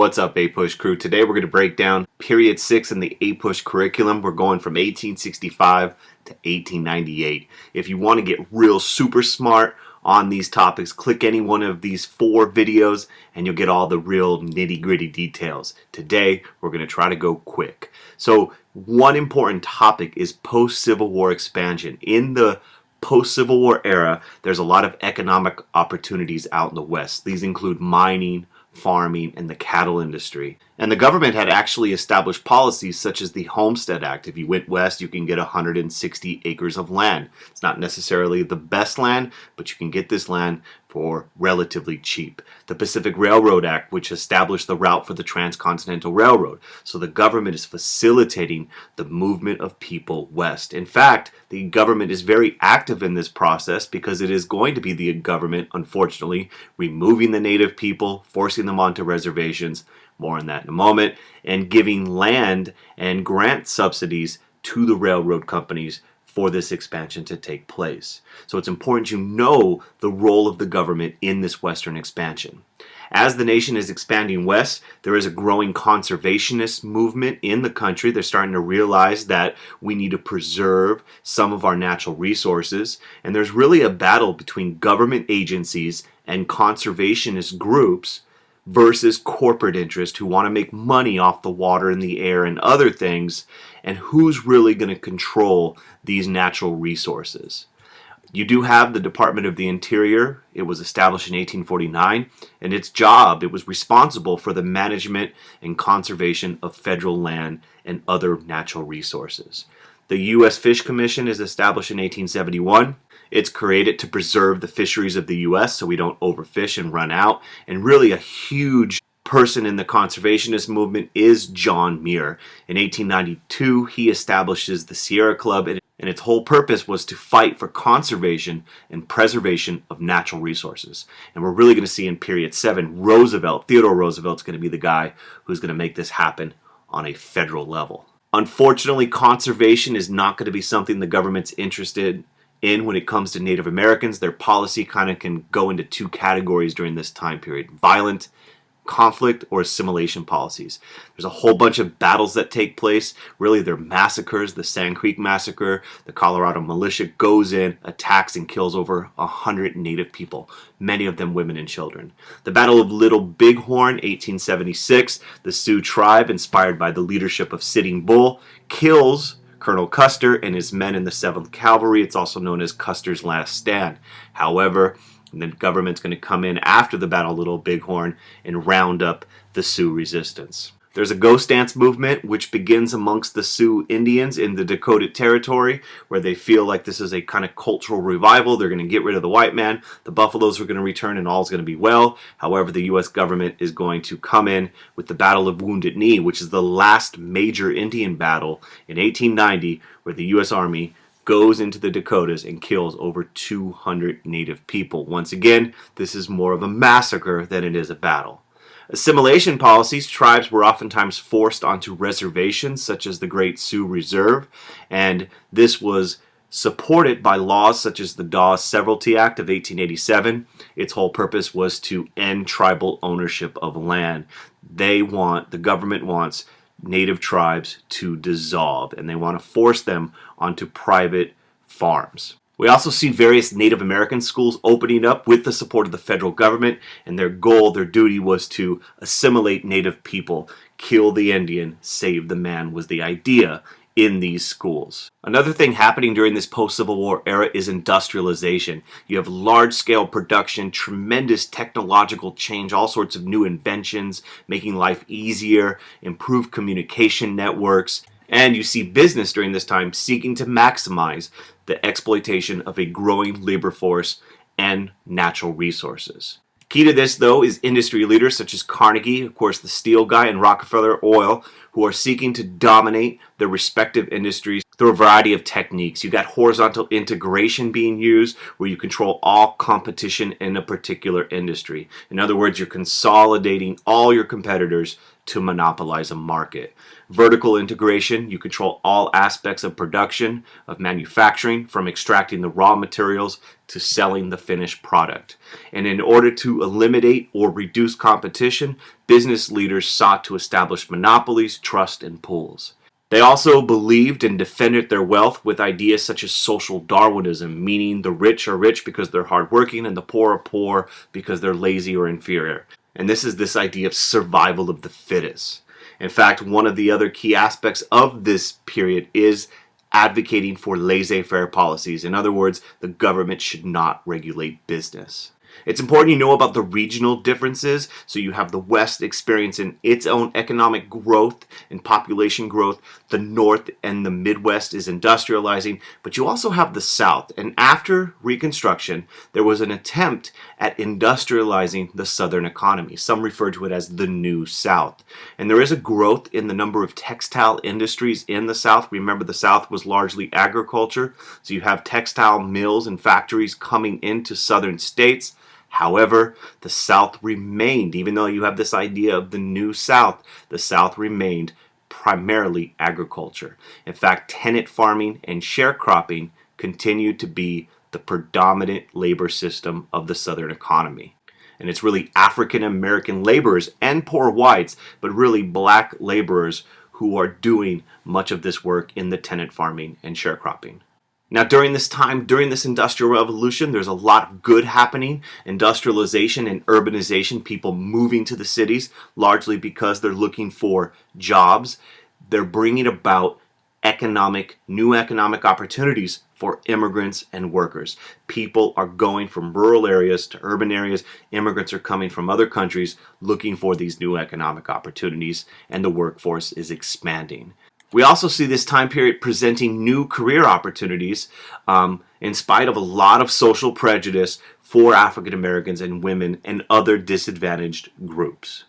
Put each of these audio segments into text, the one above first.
What's up, APUSH crew? Today we're going to break down period 6 in the APUSH curriculum. We're going from 1865 to 1898. If you want to get real super smart on these topics, click any one of these 4 videos and you'll get all the real nitty-gritty details. Today we're going to try to go quick. So one important topic is post-Civil War expansion. In the post-Civil War era, there's a lot of economic opportunities out in the West. These include mining, farming, and the cattle industry. And the government had actually established policies such as the Homestead Act. If you went west, you can get 160 acres of land. It's not necessarily the best land, but you can get this land for relatively cheap. The Pacific Railroad Act, which established the route for the Transcontinental Railroad. So the government is facilitating the movement of people west. In fact, the government is very active in this process because it is going to be the government, unfortunately, removing the native people, forcing them onto reservations, more on that in a moment, and giving land and grant subsidies to the railroad companies for this expansion to take place. So it's important you know the role of the government in this western expansion. As the nation is expanding west, there is a growing conservationist movement in the country. They're starting to realize that we need to preserve some of our natural resources, and there's really a battle between government agencies and conservationist groups versus corporate interests who want to make money off the water and the air and other things, and who's really going to control these natural resources. You do have the Department of the Interior. It was established in 1849, and its job, it was responsible for the management and conservation of federal land and other natural resources. The U.S. Fish Commission is established in 1871. It's created to preserve the fisheries of the U.S. so we don't overfish and run out. And really a huge person in the conservationist movement is John Muir. In 1892, he establishes the Sierra Club, and its whole purpose was to fight for conservation and preservation of natural resources. And we're really going to see in period 7, Theodore Roosevelt's going to be the guy who's going to make this happen on a federal level. Unfortunately, conservation is not going to be something the government's interested in when it comes to Native Americans. Their policy kind of can go into 2 categories during this time period: violent conflict or assimilation policies. There's a whole bunch of battles that take place. Really, they're massacres. The Sand Creek Massacre, the Colorado militia goes in, attacks, and kills over 100 Native people, many of them women and children. The Battle of Little Bighorn, 1876, the Sioux tribe, inspired by the leadership of Sitting Bull, kills Colonel Custer and his men in the 7th Cavalry. It's also known as Custer's Last Stand. However, the government's going to come in after the Battle of Little Bighorn and round up the Sioux resistance. There's a ghost dance movement which begins amongst the Sioux Indians in the Dakota Territory, where they feel like this is a kind of cultural revival. They're going to get rid of the white man. The buffaloes are going to return and all's going to be well. However, the U.S. government is going to come in with the Battle of Wounded Knee, which is the last major Indian battle in 1890, where the U.S. Army goes into the Dakotas and kills over 200 Native people. Once again, this is more of a massacre than it is a battle. Assimilation policies: tribes were oftentimes forced onto reservations such as the Great Sioux Reserve, and this was supported by laws such as the Dawes Severalty Act of 1887. Its whole purpose was to end tribal ownership of land. The government wants Native tribes to dissolve, and they want to force them onto private farms. We also see various Native American schools opening up with the support of the federal government, and their goal, their duty, was to assimilate Native people, kill the Indian, save the man, was the idea in these schools. Another thing happening during this post-Civil War era is industrialization. You have large-scale production, tremendous technological change, all sorts of new inventions, making life easier, improved communication networks, and you see business during this time seeking to maximize the exploitation of a growing labor force and natural resources. Key to this, though, is industry leaders such as Carnegie, of course the steel guy, and Rockefeller Oil, who are seeking to dominate their respective industries through a variety of techniques. You got horizontal integration being used, where you control all competition in a particular industry. In other words, you're consolidating all your competitors to monopolize a market. Vertical integration, you control all aspects of production, of manufacturing, from extracting the raw materials to selling the finished product. And in order to eliminate or reduce competition, business leaders sought to establish monopolies, trust, and pools. They also believed and defended their wealth with ideas such as social Darwinism, meaning the rich are rich because they're hardworking and the poor are poor because they're lazy or inferior. And this is this idea of survival of the fittest. In fact, one of the other key aspects of this period is advocating for laissez-faire policies. In other words, the government should not regulate business. It's important you know about the regional differences. So you have the West experiencing its own economic growth and population growth. The North and the Midwest is industrializing, but you also have the South. And after Reconstruction, there was an attempt at industrializing the Southern economy. Some refer to it as the New South. And there is a growth in the number of textile industries in the South. Remember, the South was largely agriculture. So you have textile mills and factories coming into southern states. However, the South remained, even though you have this idea of the New South, the South remained primarily agriculture. In fact, tenant farming and sharecropping continued to be the predominant labor system of the Southern economy. And it's really African American laborers and poor whites, but really black laborers who are doing much of this work in the tenant farming and sharecropping. Now, during this time, during this Industrial Revolution, there's a lot of good happening. Industrialization and urbanization, people moving to the cities, largely because they're looking for jobs. They're bringing about new economic opportunities for immigrants and workers. People are going from rural areas to urban areas. Immigrants are coming from other countries looking for these new economic opportunities, and the workforce is expanding. We also see this time period presenting new career opportunities in spite of a lot of social prejudice for African Americans and women and other disadvantaged groups.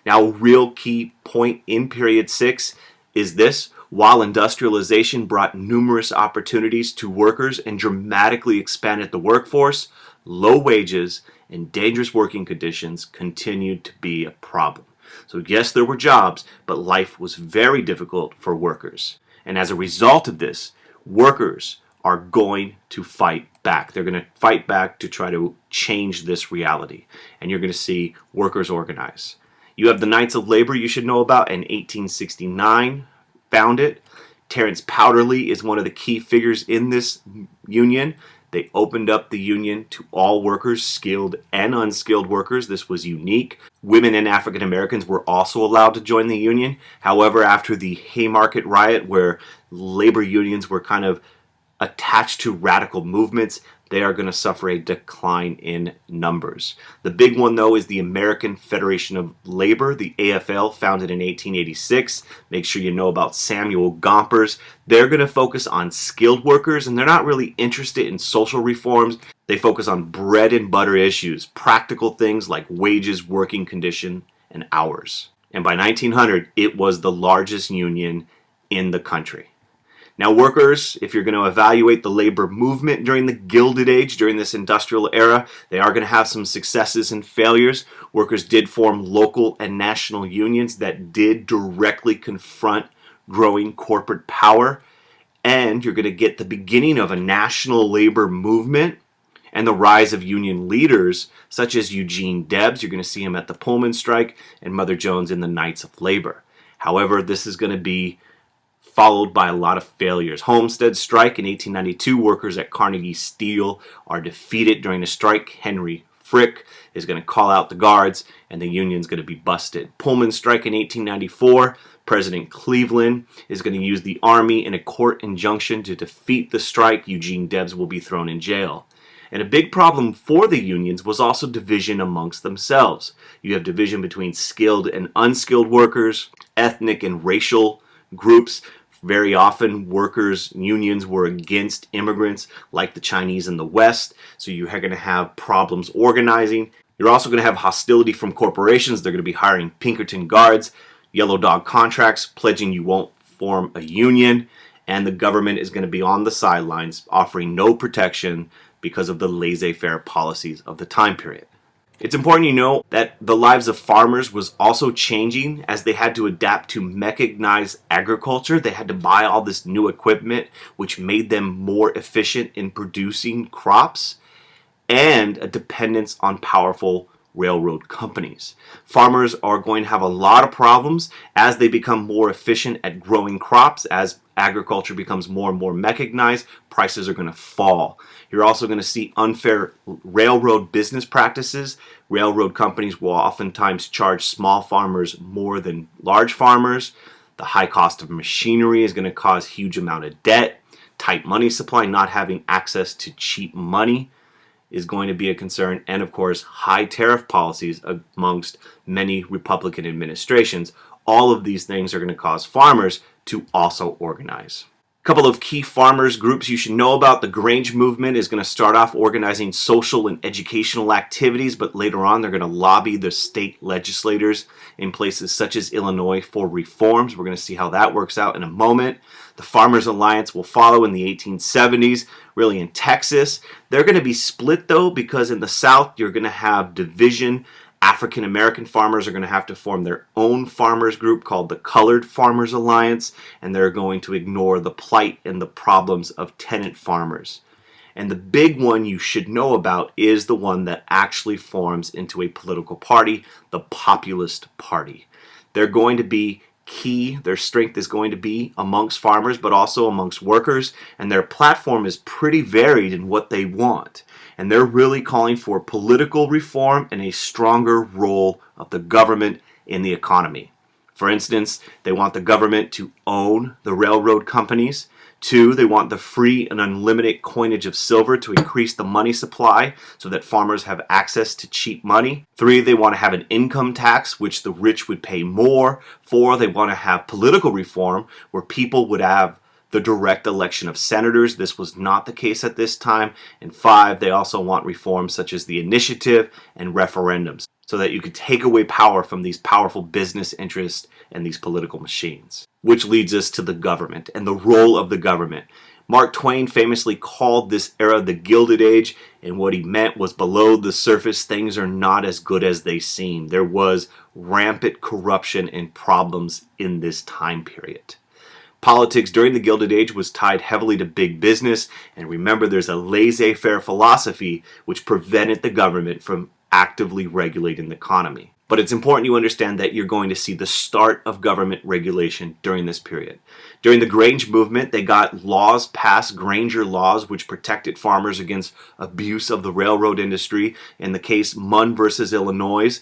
Now, a real key point in period 6 is this: while industrialization brought numerous opportunities to workers and dramatically expanded the workforce, low wages and dangerous working conditions continued to be a problem. So yes, there were jobs, but life was very difficult for workers. And as a result of this, workers are going to fight back. They're going to fight back to try to change this reality. And you're going to see workers organize. You have the Knights of Labor you should know about in 1869, founded. Terence Powderly is one of the key figures in this union. They opened up the union to all workers, skilled and unskilled workers. This was unique. Women and African Americans were also allowed to join the union. However, after the Haymarket riot, where labor unions were kind of attached to radical movements, they are going to suffer a decline in numbers. The big one, though, is the American Federation of Labor, the AFL, founded in 1886. Make sure you know about Samuel Gompers. They're going to focus on skilled workers, and they're not really interested in social reforms. They focus on bread and butter issues, practical things like wages, working condition, and hours. And by 1900, it was the largest union in the country. Now, workers, if you're going to evaluate the labor movement during the Gilded Age, during this industrial era, they are going to have some successes and failures. Workers did form local and national unions that did directly confront growing corporate power. And you're going to get the beginning of a national labor movement and the rise of union leaders such as Eugene Debs. You're going to see him at the Pullman strike, and Mother Jones in the Knights of Labor. However, this is going to be followed by a lot of failures. Homestead strike in 1892, workers at Carnegie Steel are defeated during the strike. Henry Frick is going to call out the guards, and the union's going to be busted. Pullman strike in 1894, President Cleveland is going to use the army in a court injunction to defeat the strike. Eugene Debs will be thrown in jail. And a big problem for the unions was also division amongst themselves. You have division between skilled and unskilled workers, ethnic and racial groups. Very often, workers' unions were against immigrants like the Chinese in the West, so you're going to have problems organizing. You're also going to have hostility from corporations. They're going to be hiring Pinkerton guards, yellow dog contracts, pledging you won't form a union, and the government is going to be on the sidelines, offering no protection because of the laissez-faire policies of the time period. It's important you know that the lives of farmers was also changing as they had to adapt to mechanized agriculture. They had to buy all this new equipment, which made them more efficient in producing crops, and a dependence on powerful railroad companies. Farmers are going to have a lot of problems as they become more efficient at growing crops. As agriculture becomes more and more mechanized, prices are going to fall. You're also going to see unfair railroad business practices. Railroad companies will oftentimes charge small farmers more than large farmers. The high cost of machinery is going to cause huge amount of debt. Tight money supply, not having access to cheap money is going to be a concern. And of course, high tariff policies amongst many Republican administrations. All of these things are going to cause farmers to also organize. A couple of key farmers groups you should know about. The Grange movement is going to start off organizing social and educational activities, but later on they're going to lobby the state legislators in places such as Illinois for reforms. We're going to see how that works out in a moment. The Farmers Alliance will follow in the 1870s, really in Texas. They're going to be split though, because in the South you're going to have division. African American farmers are going to have to form their own farmers group called the Colored Farmers Alliance, and they're going to ignore the plight and the problems of tenant farmers. And the big one you should know about is the one that actually forms into a political party, the Populist Party. They're going to be key. Their strength is going to be amongst farmers, but also amongst workers, and their platform is pretty varied in what they want. And they're really calling for political reform and a stronger role of the government in the economy. For instance, they want the government to own the railroad companies. 2, they want the free and unlimited coinage of silver to increase the money supply so that farmers have access to cheap money. 3, they want to have an income tax, which the rich would pay more. 4, they want to have political reform where people would have the direct election of senators. This was not the case at this time. And 5, they also want reforms such as the initiative and referendums so that you could take away power from these powerful business interests and these political machines. Which leads us to the government and the role of the government. Mark Twain famously called this era the Gilded Age, and what he meant was below the surface things are not as good as they seem. There was rampant corruption and problems in this time period. Politics during the Gilded Age was tied heavily to big business, and remember there's a laissez-faire philosophy which prevented the government from actively regulating the economy. But it's important you understand that you're going to see the start of government regulation during this period. During the Grange movement, they got laws passed, Granger laws, which protected farmers against abuse of the railroad industry. In the case Munn versus Illinois,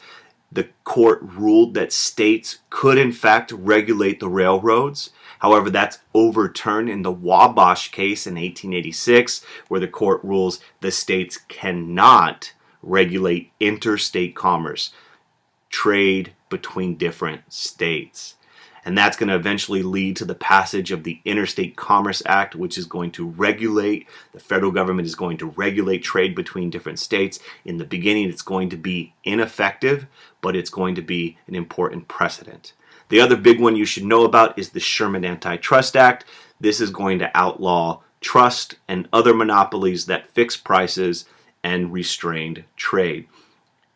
the court ruled that states could in fact regulate the railroads. However, that's overturned in the Wabash case in 1886, where the court rules the states cannot regulate interstate commerce, trade between different states. And that's going to eventually lead to the passage of the Interstate Commerce Act, which is going to regulate, the federal government is going to regulate trade between different states. In the beginning, it's going to be ineffective, but it's going to be an important precedent. The other big one you should know about is the Sherman Antitrust Act. This is going to outlaw trust and other monopolies that fix prices and restrained trade.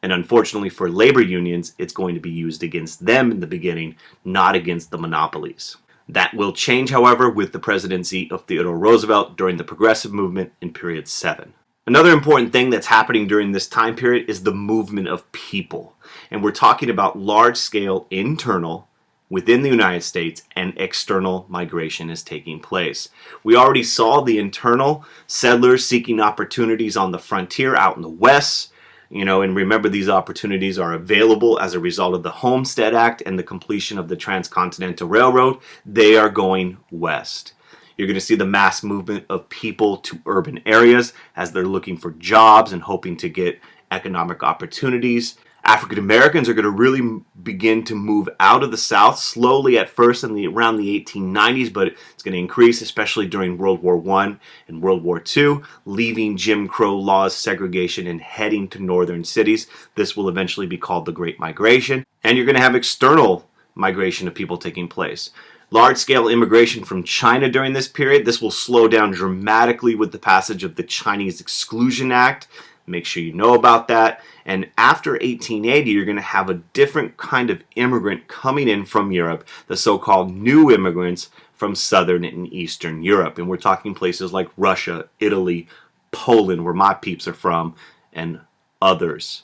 And unfortunately for labor unions, it's going to be used against them in the beginning, not against the monopolies. That will change, however, with the presidency of Theodore Roosevelt during the Progressive Movement in period 7. Another important thing that's happening during this time period is the movement of people. And we're talking about large-scale internal within the United States and external migration is taking place. We already saw the internal settlers seeking opportunities on the frontier out in the West. And remember, these opportunities are available as a result of the Homestead Act and the completion of the Transcontinental Railroad. They are going west. You're going to see the mass movement of people to urban areas as they're looking for jobs and hoping to get economic opportunities. African Americans are going to really begin to move out of the South slowly at first around the 1890s, but it's going to increase, especially during World War I and World War II, leaving Jim Crow laws, segregation, and heading to northern cities. This will eventually be called the Great Migration. And you're going to have external migration of people taking place. Large-scale immigration from China during this period. This will slow down dramatically with the passage of the Chinese Exclusion Act. Make sure you know about that. And after 1880, you're going to have a different kind of immigrant coming in from Europe, the so-called new immigrants from Southern and Eastern Europe. And we're talking places like Russia, Italy, Poland, where my peeps are from, and others.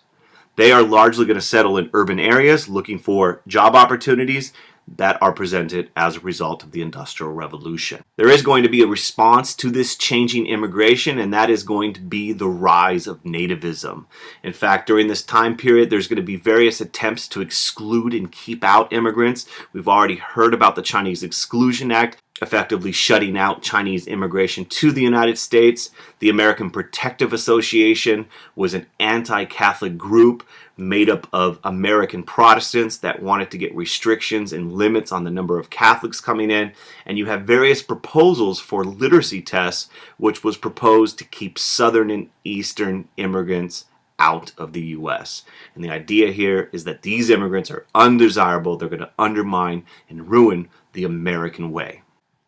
They are largely going to settle in urban areas looking for job opportunities that are presented as a result of the Industrial Revolution. There is going to be a response to this changing immigration, and that is going to be the rise of nativism. In fact, during this time period, there's going to be various attempts to exclude and keep out immigrants. We've already heard about the Chinese Exclusion Act, effectively shutting out Chinese immigration to the United States. The American Protective Association was an anti-Catholic group made up of American Protestants that wanted to get restrictions and limits on the number of Catholics coming in. And you have various proposals for literacy tests, which was proposed to keep Southern and Eastern immigrants out of the U.S. And the idea here is that these immigrants are undesirable. They're going to undermine and ruin the American way.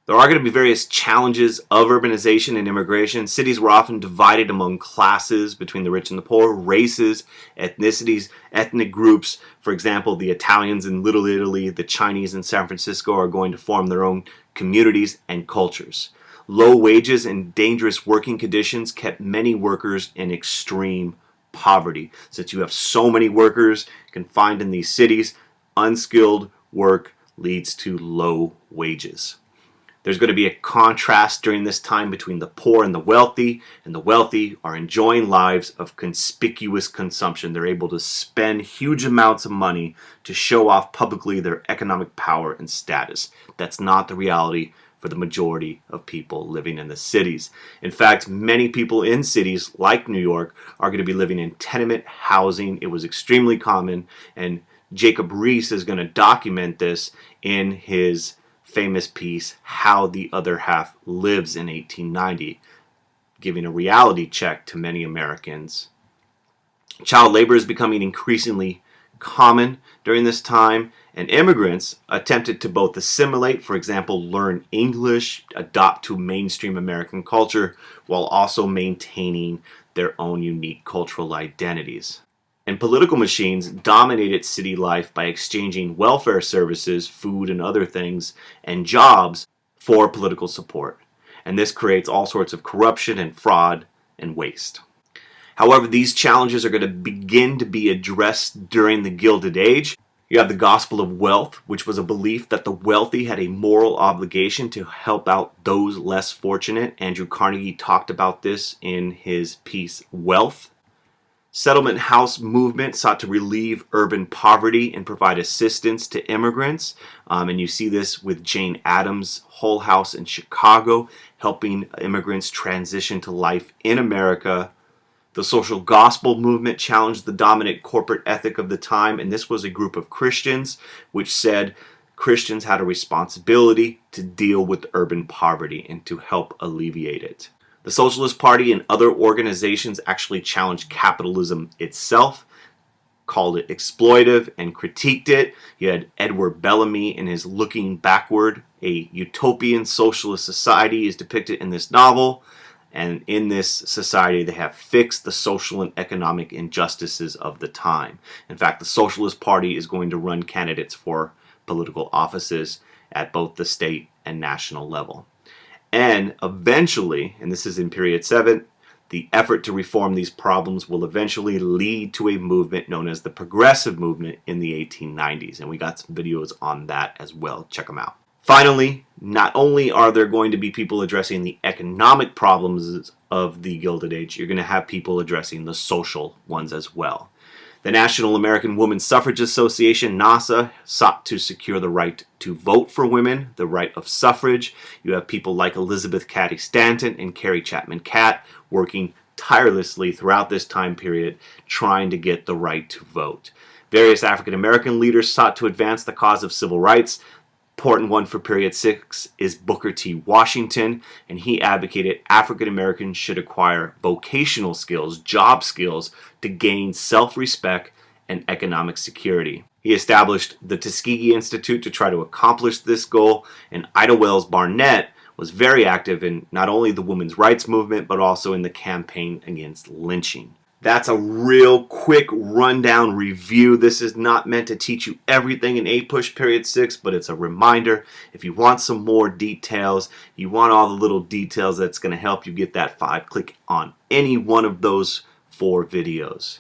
There are going to be various challenges of urbanization and immigration. Cities were often divided among classes between the rich and the poor, races, ethnicities, ethnic groups. For example, the Italians in Little Italy, the Chinese in San Francisco are going to form their own communities and cultures. Low wages and dangerous working conditions kept many workers in extreme poverty. Since you have so many workers confined in these cities, unskilled work leads to low wages. There's going to be a contrast during this time between the poor and the wealthy are enjoying lives of conspicuous consumption. They're able to spend huge amounts of money to show off publicly their economic power and status. That's not the reality for the majority of people living in the cities. In fact, many people in cities like New York are going to be living in tenement housing. It was extremely common, and Jacob Riis is going to document this in his famous piece, How the Other Half Lives in 1890, giving a reality check to many Americans. Child labor is becoming increasingly common during this time, and immigrants attempted to both assimilate, for example, learn English, adopt to mainstream American culture, while also maintaining their own unique cultural identities. And political machines dominated city life by exchanging welfare services, food and other things, and jobs for political support. And this creates all sorts of corruption and fraud and waste. However, these challenges are going to begin to be addressed during the Gilded Age. You have the gospel of wealth, which was a belief that the wealthy had a moral obligation to help out those less fortunate. Andrew Carnegie talked about this in his piece, Wealth. Settlement house movement sought to relieve urban poverty and provide assistance to immigrants. And you see this with Jane Addams' Hull House in Chicago, helping immigrants transition to life in America. The social gospel movement challenged the dominant corporate ethic of the time, and this was a group of Christians which said Christians had a responsibility to deal with urban poverty and to help alleviate it. The Socialist Party and other organizations actually challenged capitalism itself, called it exploitive, and critiqued it. You had Edward Bellamy in his Looking Backward. A utopian socialist society is depicted in this novel, and in this society they have fixed the social and economic injustices of the time. In fact, the Socialist Party is going to run candidates for political offices at both the state and national level. And eventually, and this is in period 7, the effort to reform these problems will eventually lead to a movement known as the Progressive Movement in the 1890s. And we got some videos on that as well. Check them out. Finally, not only are there going to be people addressing the economic problems of the Gilded Age, you're going to have people addressing the social ones as well. The National American Woman Suffrage Association, NASA, sought to secure the right to vote for women, the right of suffrage. You have people like Elizabeth Cady Stanton and Carrie Chapman Catt working tirelessly throughout this time period trying to get the right to vote. Various African American leaders sought to advance the cause of civil rights. Important one for period 6 is Booker T. Washington, and he advocated African Americans should acquire vocational skills, job skills, to gain self-respect and economic security. He established the Tuskegee Institute to try to accomplish this goal, and Ida Wells Barnett was very active in not only the women's rights movement, but also in the campaign against lynching. That's a real quick rundown review. This is not meant to teach you everything in APUSH period 6, but it's a reminder. If you want some more details, you want all the little details that's going to help you get that 5, click on any one of those 4 videos.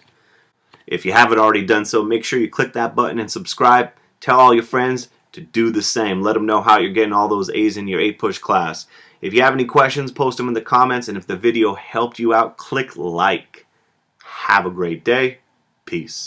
If you haven't already done so, make sure you click that button and subscribe. Tell all your friends to do the same. Let them know how you're getting all those A's in your APUSH class. If you have any questions, post them in the comments, and if the video helped you out, click like. Have a great day. Peace.